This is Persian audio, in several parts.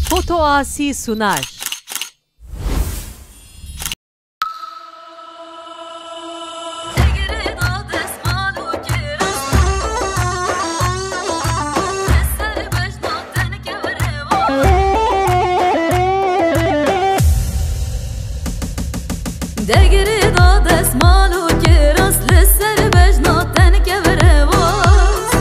Foto Asi sunar. دگری داد اسمالو که راست لسر بجنات تنک برواز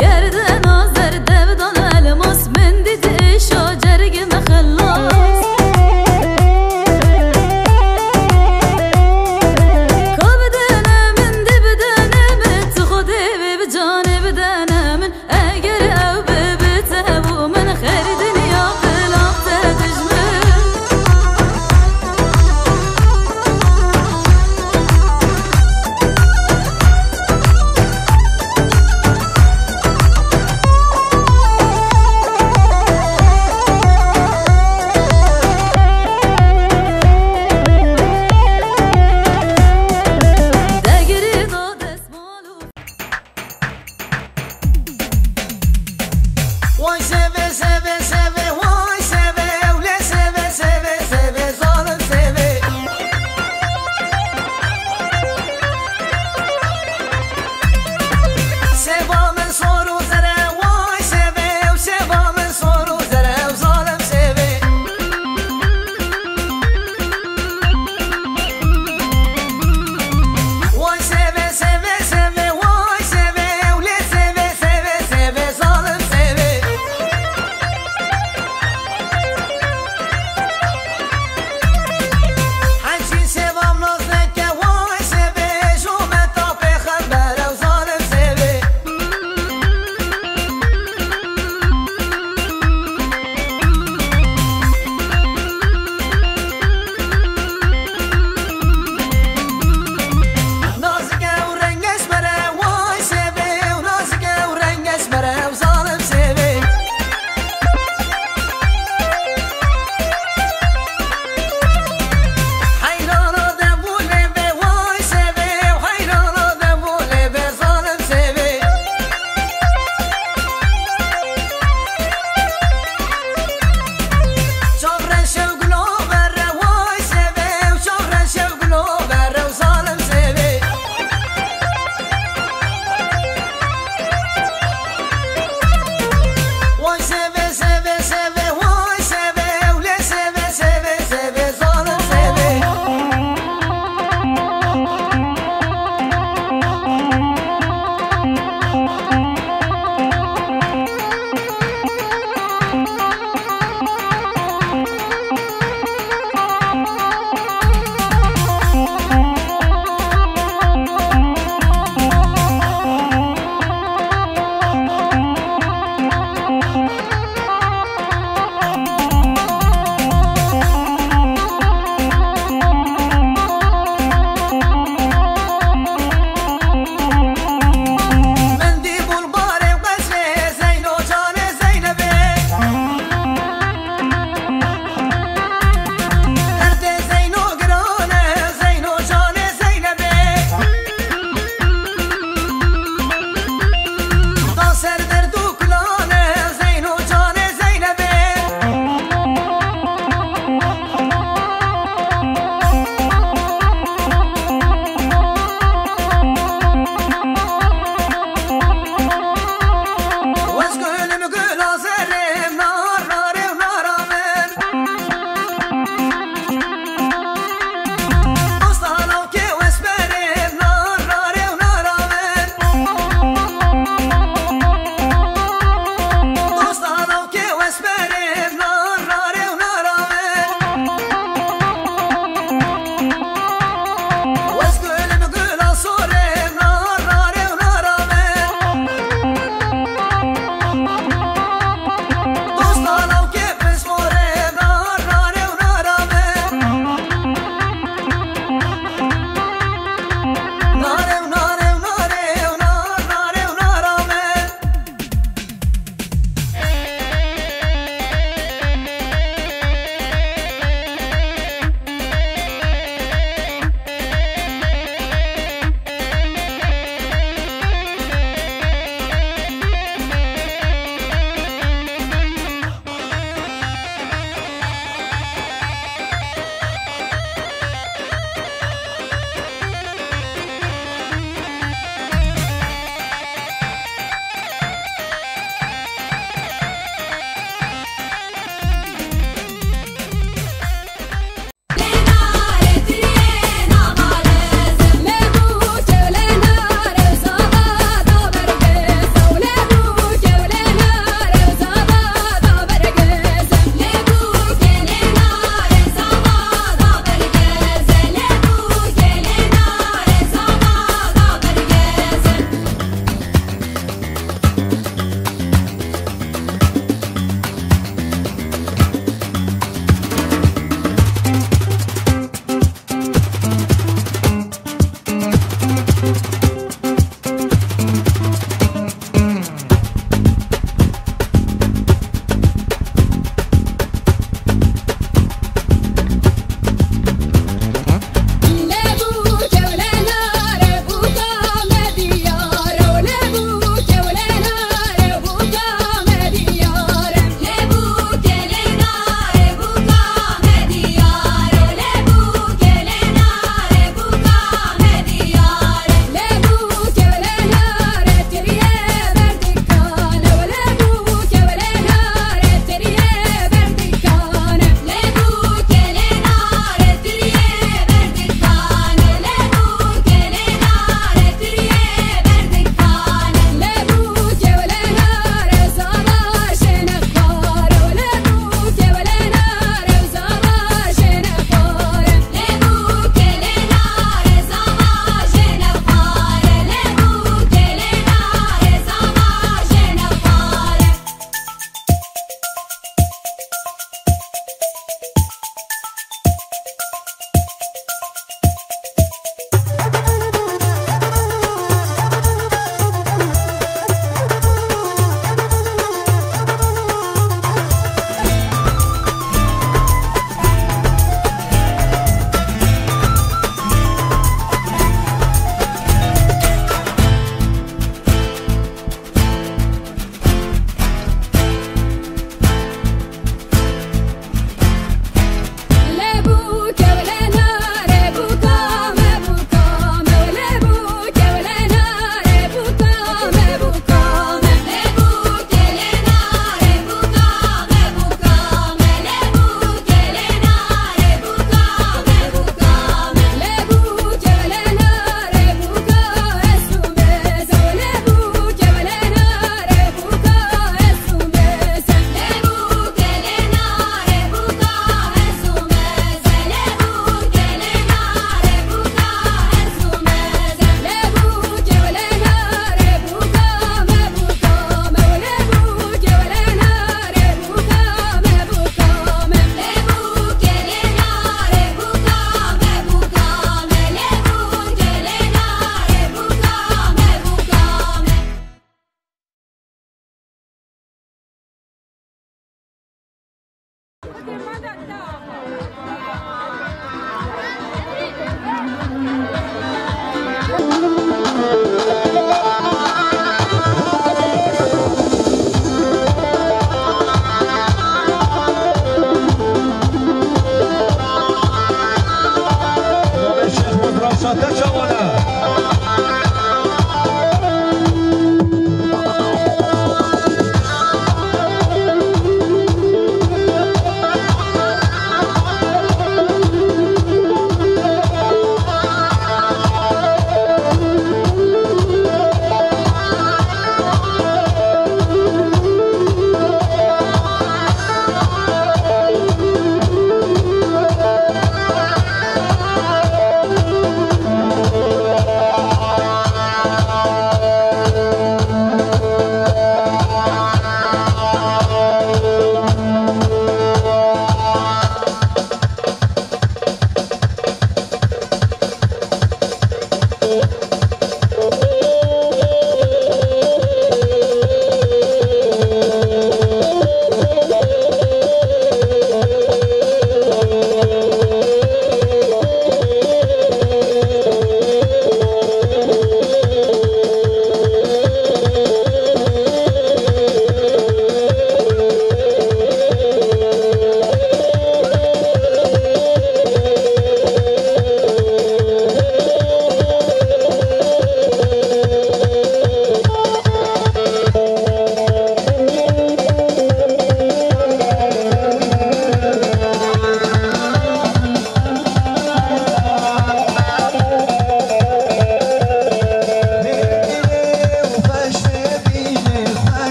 گردن آزر دویدان الماس من دید ایشا جرگ مخلاص کاب دنه من دی بدنه من تو خودی بی بجانه بدنه من اگر او بی بتهبو من خیر دنیا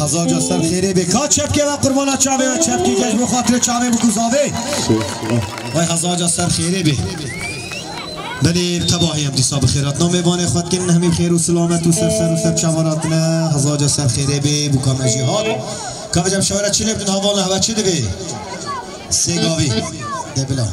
هزار جاستر خیره بکا چپکی و قربانا چاوه و چپکی کش بخاطر چاوه بکوزاوه وای هزار جاستر خیره بی بلی تباهی هم دیسا بخیرات نام بانه خود کنن همین خیر و سلامت و سر و سر چواراتنا هزار جاستر خیره بی بکام جهاد که بجم شوارت چی نبدون حوال نحوه چی دبی سیگاوی دبلا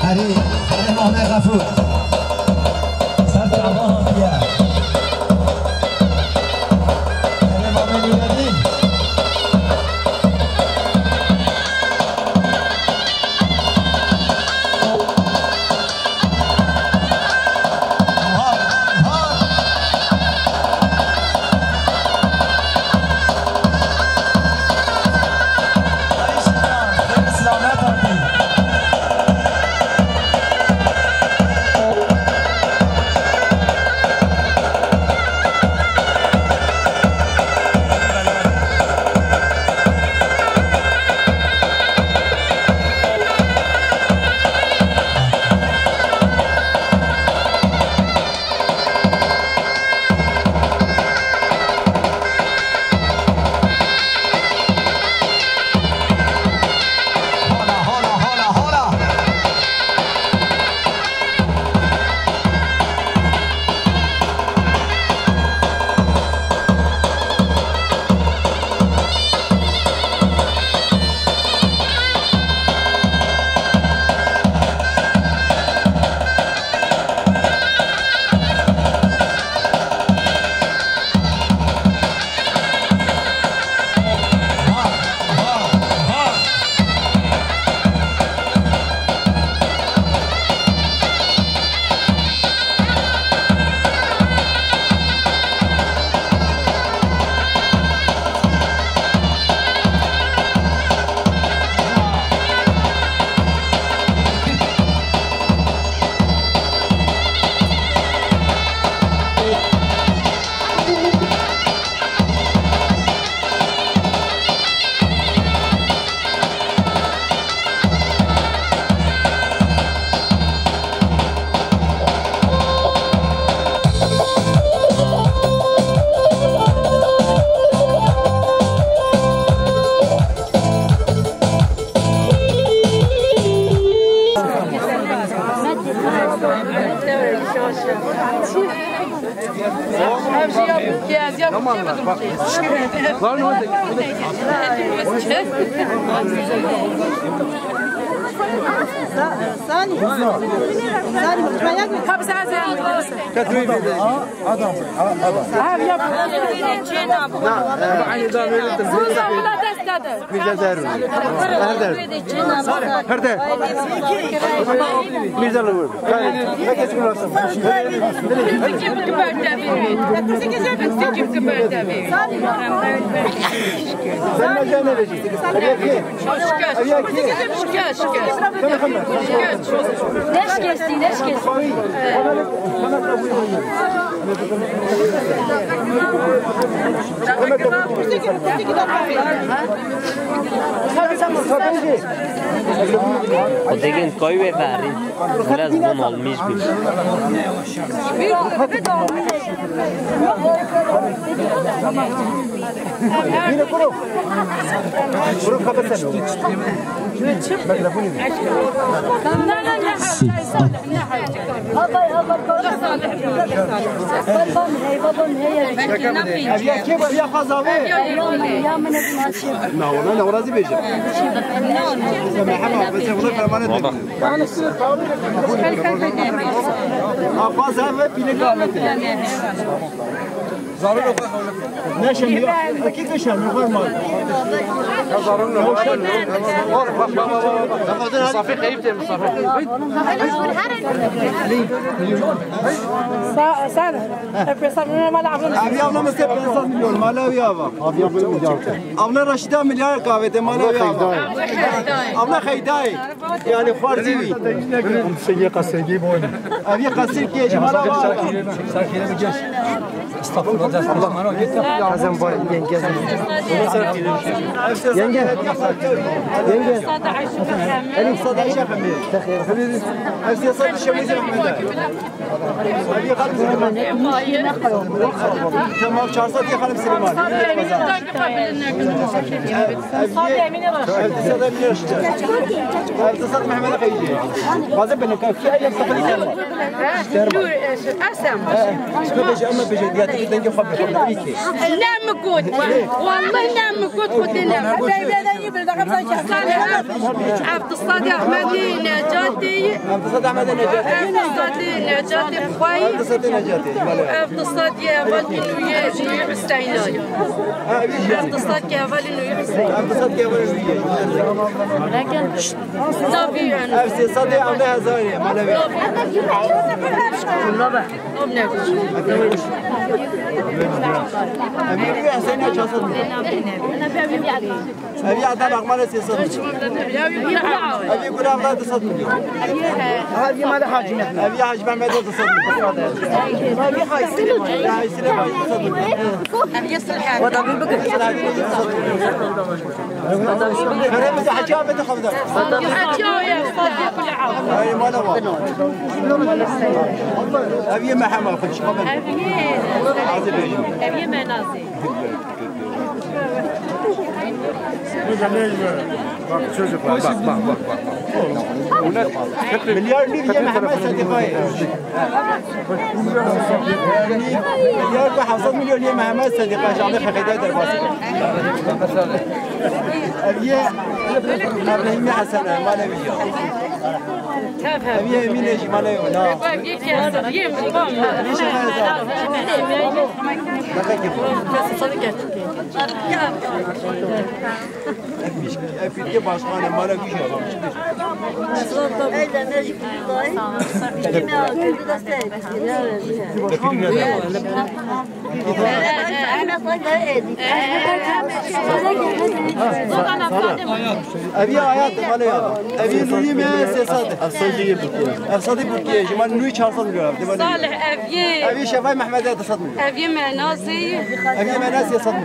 حريم محمد غفور سر تعبان يا حريم محمد ميلادي Odegen koy ve bari. Biraz bun olmuş bir. Yine kuru. Kuru kapatın. Misafir kayıp değil misafir. Sen hepsini mal ablan. Abi ablam hep 500 milyon Malawi ava. Abi ablam milyar. Abla Raşida milyar kahvede Malawi ava. Abla Khaydai. Yani Farzivi. Segi kasegi boyun. Abi kasir ki Cemal ava. Sakine mi geç? Estağfurullah. Allah'ım ana git. Kazan boy yenge. Yenge. Yenge. Elif sada işe kemi. Takhir. Hepsi sada işe mi Ahmed. Ali Khalid Süleyman. Tamam 400 diye Khalid Süleyman. Sada Emine var. Sada Emine işte. Sada Mehmet Kayıcı. Bazı benim kafi aylar safari. Asam. بيجي أما بيجي دياتك دنجو خبر خبريكي. نعم كود والله نعم كود خدنا. عبد الصادق مدينة جدي نجاتي اقتصاد احمد نجاتي نجاتي خوي اقتصاد نجاتي اقتصاد كيفال انه يجي حسين اقتصاد كيفال انه يحسين اقتصاد كيفال لكن نبي اقتصاد عمله هزاري مالوي أبي حسين يا شخص أبي عطى أقمار سياسة أبي يقول أمر تصد مليون هذه ما له حاجة أبي حاج محمد تصد أبي حاج سليمان لا حاج سليمان تصد أبي يصلح وطبي بقى أنا بس حاجة بتخبط حاجة يا صديق كل عام أي ما له أبي محمد خش قبل أبي منازل مليار ليبيا محمد صديقاي مليار و700 مليون يا محمد صديقاي شغله خدمات الباسط ابراهيم حسن ما نبيه ابي مين يجي ما له لا ابي başkanı mala güzel ابي hayat mala ya ابي نوری میں سیاست افسادی بوکیه جمال نوی 400 میلیون صالح ابي شفاي محمد 900 میلیون ابي منازل ابي مناس 600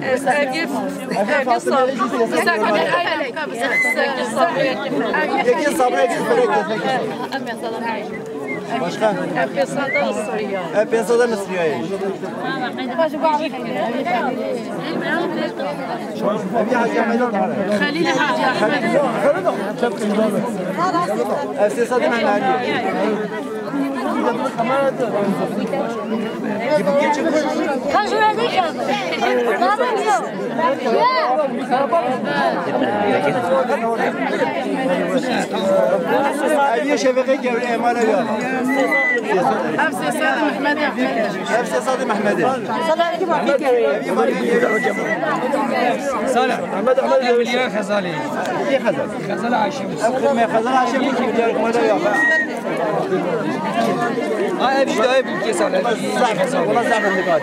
یکی صبر یک فرق başkan piyasada Mısır'ya abi Hacı Ahmet خليل حاجة اساسات محلية أبي شفقة جبري إمالة يا أفسي صادق محمدي أفسي صادق محمدي صالح محمد مليار خزالي إيه خزال خزال عايشين أخذ ما خزال عشان مليار إمالة يا أبي ده أبي كيس على والله صعب النقاط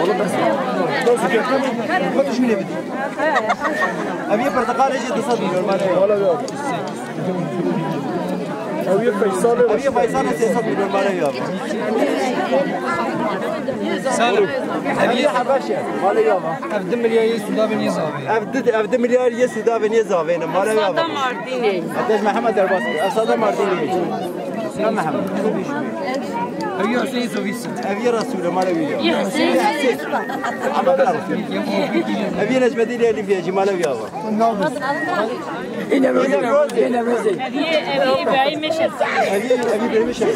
والله بس ما فيش مني بدي أبي برتقال يجي تصدق إمالة ولا أبي فيصل 600 مليون مالي يا صالح أبي حبشة مالي يا أبدي مليار يسودا بني زاوية أبدي مليار يسودا بني زاوية مالي يا صادق مارديني أتاج محمد الباسي أصلا مارديني يا محمد أبي حسين سويس أبي رسول مالي يا أبي نجم ديني اللي فيها جمالي يا أبي بعي مشت أبي برمشة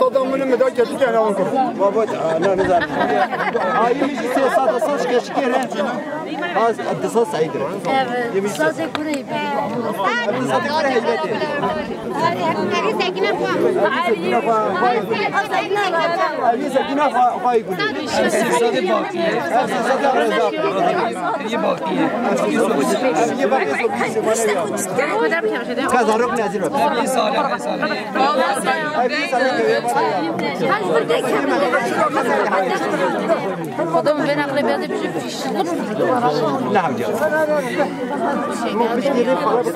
صدام من مدى كتير أنا أقول بابا أنا نزار هاي مش سياسة صوص كشكيرة هذا اتصال سعيد صادق قريب اتصال قريب أبي سكينة خاي يقول صادق باقية هي باقية أبي باقي كذا ركن أزير أبي صالح صالح أبي صالح خدهم بين أقربائي بجفش نعم جاء مش كذي خلاص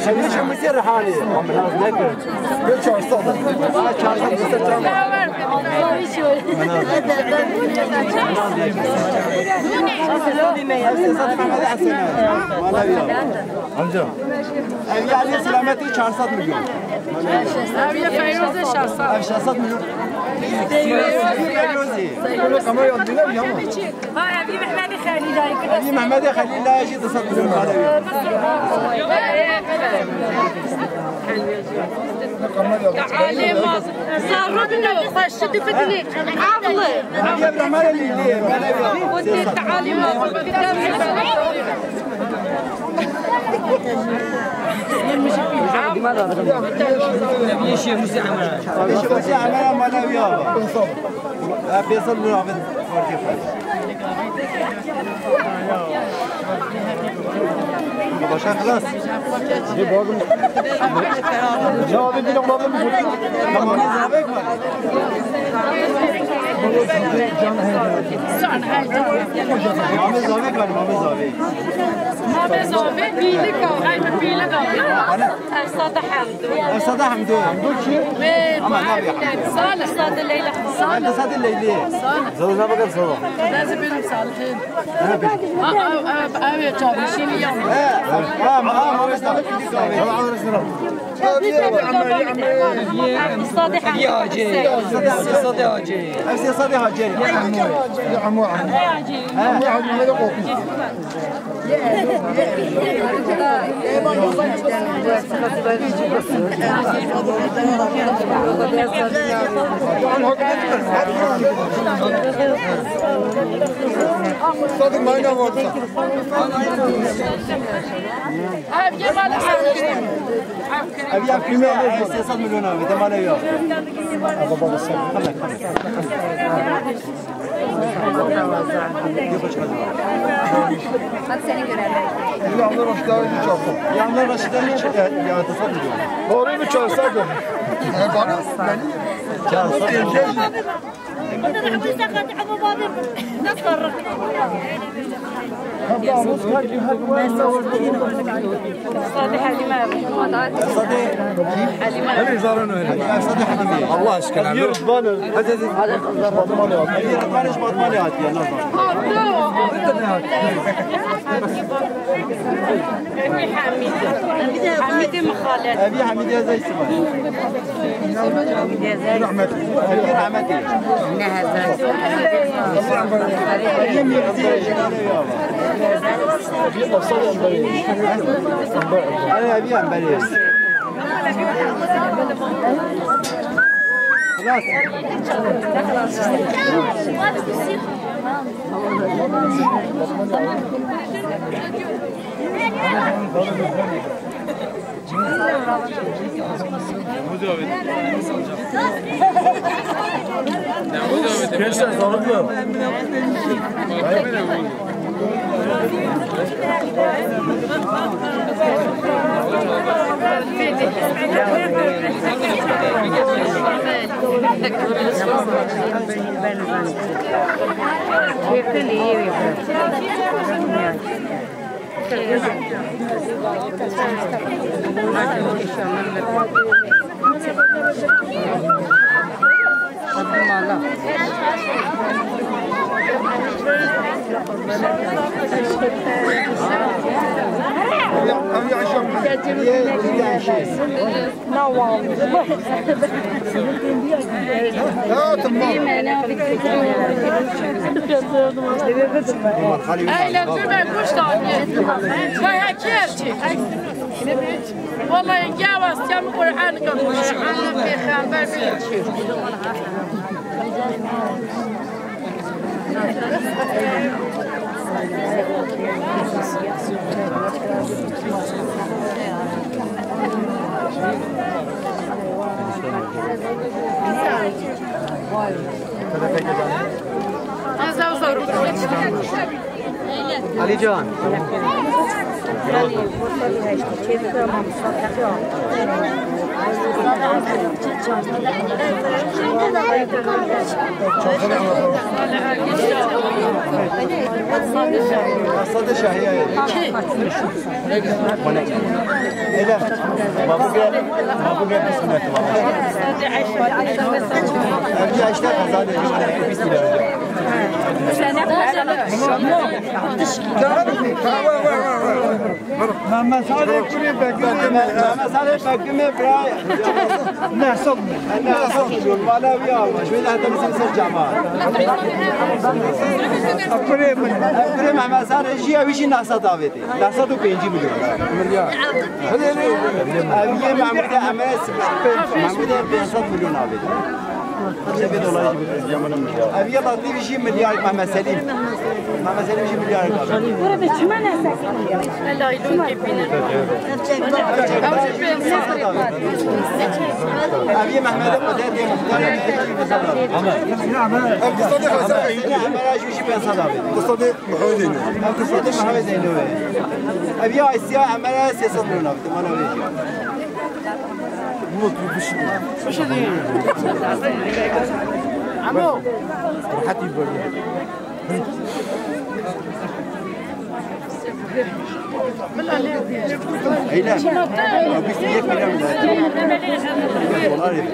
مش مسير حالي هم الناس نكر كل شيء صدق محمد حسن امجا ابي علي سلامتي 400 مليون ابي فيروز 400 مليون فيروزي كما يودينا اليوم ابي محمد خليل ابي محمد خليل لا يجي 9 مليون تعالي ما صارنا خشت فتني عضله يا ابن مال اللي ودي تعالي ما باشا خلاص جواب بدون بابا أرصاد حمدو صالح صاد الليلة أنت صاد الليلة زوجنا بقى صوت لازم يكون صالحين أبي جابي شيل يوم صادح يا هاجي صادح هاجي أرسي صادح هاجي يا عمو صادق ما ينام وقتها أبي أبكي مالي 600 مليون أبي ده مالي يا يعمل رشدان يشوفه يعمل رشدان يا تصدق هوري بتشوفه صادح حليمة الله يشكر عليه رضوان هذا رضوان يا أبي حميد مخالد أبي حميد يا زي سبا رحمتي أبي رحمتي أنا أبي أمبليس Gençler sağlıklı. والله يجاوز كم قرآن قبل أنا في خبر بيجي علي جان صد شهية ما بقى بسم الله مساله كوري بقمه براي نحسب ولا ويا شوي هذا مسلسل جماعه كوري محمد ساره شي اويش نحسب داويتي نحسب 5 مليون هذه محمود امس محمود 500 مليون عليه أبي لطيف شيء مليار محمد سليم شيء مليار ورا بتشمنا لا يدون كيفين أبي محمد بدأت اقتصادي خسارة شو بينصدق اقتصادي محمد زينوي أبي آسيا عمله سياسة لنا بتمنى ويجي عمو حتى يبغى اي لا ابي سيك والله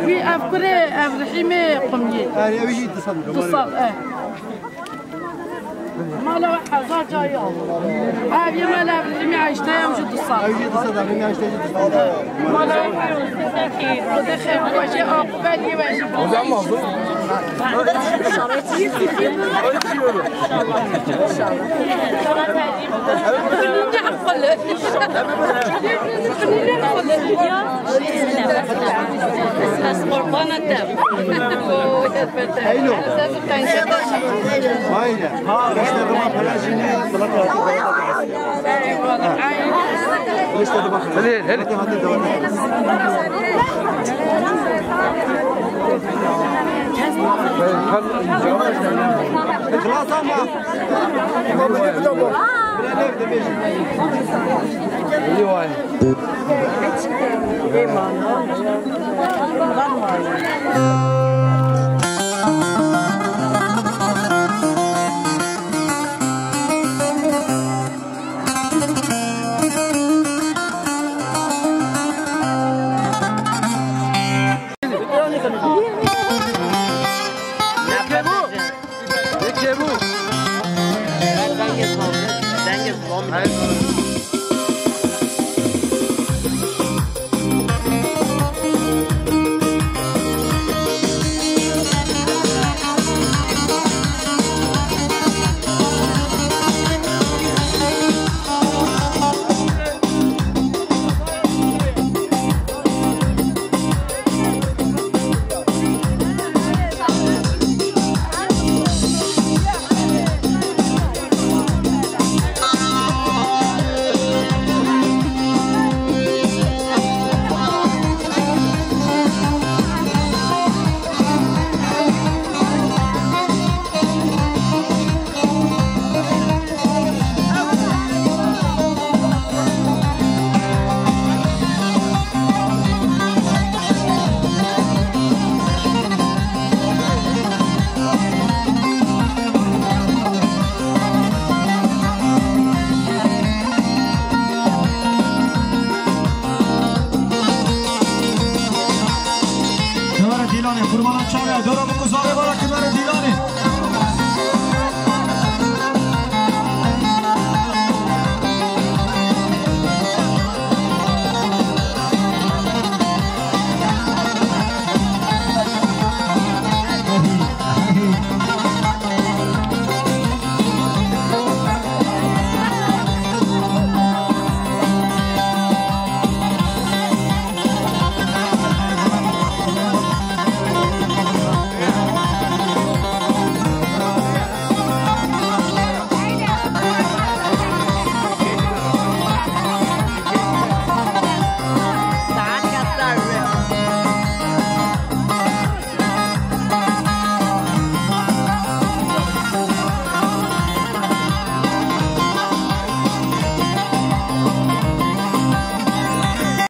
في افكري افرحيمي قمني انا ابي تصل ما له حاجه جايه هذه ما لا اللي عايشتها وجد الصاد ابي تصدق اني عشت ما له ودخل وجه قبالي وجه وزعما خلاص اما اللي